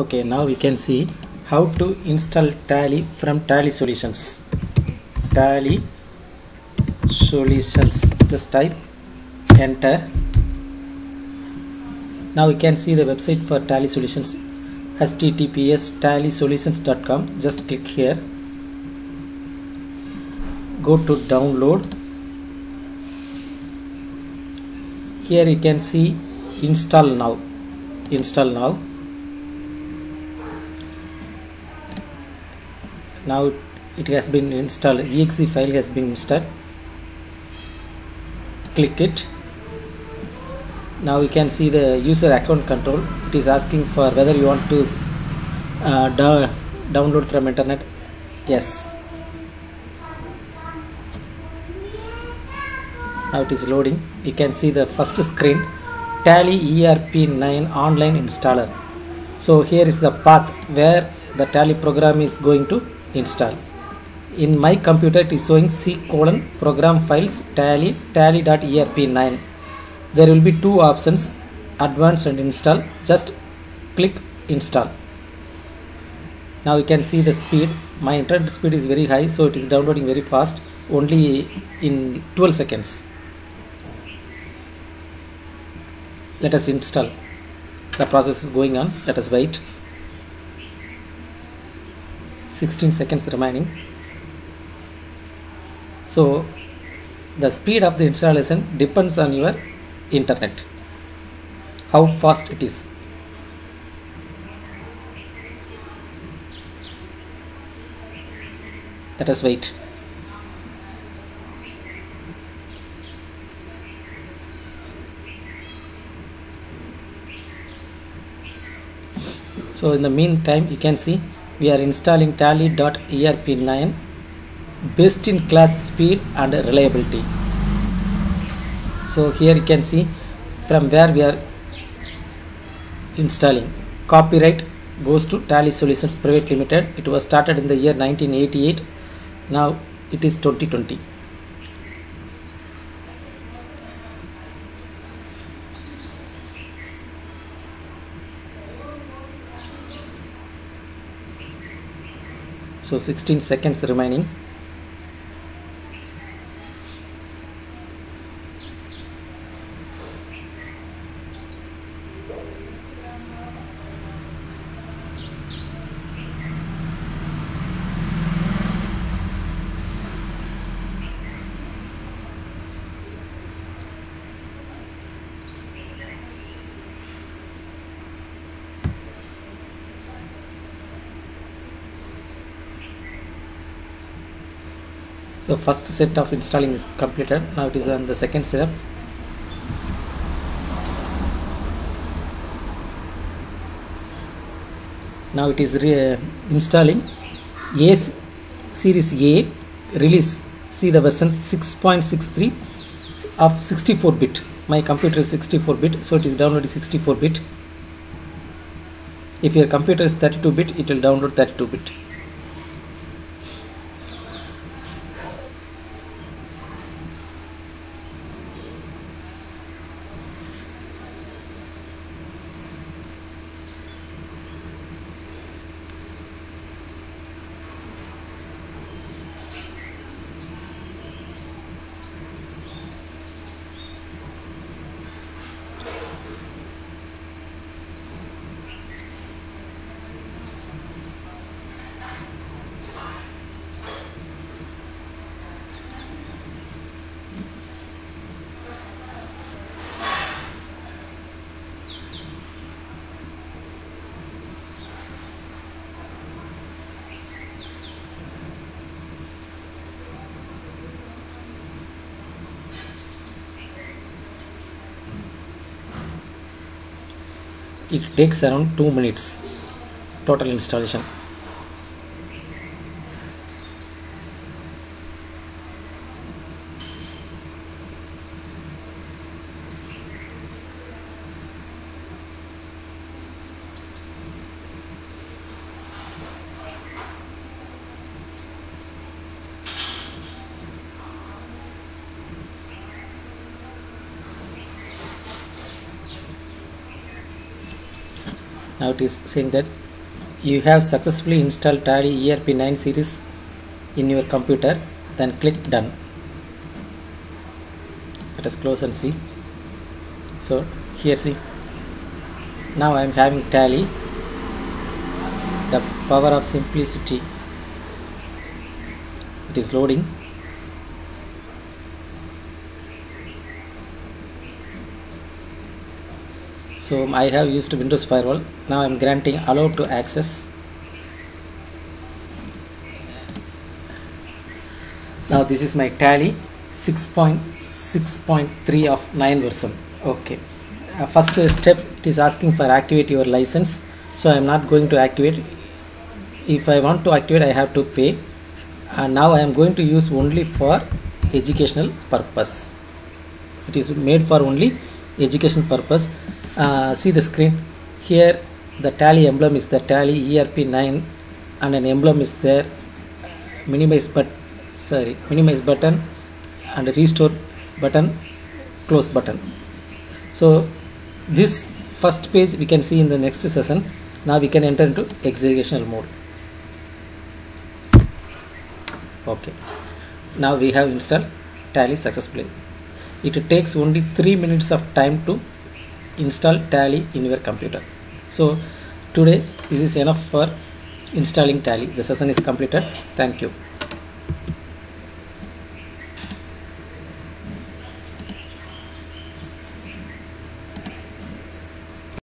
Okay, now we can see how to install Tally from Tally Solutions. Tally Solutions, just type enter. Now we can see the website for Tally Solutions, https://tallysolutions.com. just click here, go to download. Here you can see install now. Now it has been installed, exe file has been installed. Click it. Now we can see the user account control. It is asking for whether you want to download from internet. Yes. Now it is loading. You can see the first screen, Tally ERP9 online installer. So here is the path where the Tally program is going to install. In my computer it is showing C:\program files tally.erp9. There will be two options, advanced and install. Just click install. Now you can see the speed. My internet speed is very high, so it is downloading very fast, only in 12 seconds. Let us install. The process is going on. Let us wait. 16 seconds remaining. So the speed of the installation depends on your internet, how fast it is. Let us wait. So in the meantime, you can see we are installing Tally.erp9, best in class speed and reliability. So here you can see from where we are installing. Copyright goes to Tally Solutions Private Limited. It was started in the year 1988. Now it is 2020. So 16 seconds remaining. The first set of installing is completed. Now it is on the second step. Now it is installing Series A release. See the version 6.63 of 64-bit. My computer is 64-bit, so it is downloading 64-bit. If your computer is 32-bit, it will download 32-bit. It takes around 2 minutes total installation. Now it is saying that you have successfully installed Tally ERP 9 series in your computer, then click done. Let us close and see. So here see, now I am having Tally, the power of simplicity. It is loading. So I have used Windows Firewall. Now I am granting allow to access. Now this is my Tally 6.6.3 of 9 version. Okay. First step, it is asking for activate your license. So I am not going to activate. If I want to activate, I have to pay. And now I am going to use only for educational purpose. It is made for only education purpose. See the screen here. The Tally emblem is the Tally ERP 9, and an emblem is there. Minimize button and restore button, close button. So this first page we can see in the next session. Now we can enter into executional mode. Okay, now we have installed Tally successfully. It takes only 3 minutes of time to install Tally in your computer. So today this is enough for installing Tally. The session is completed. Thank you.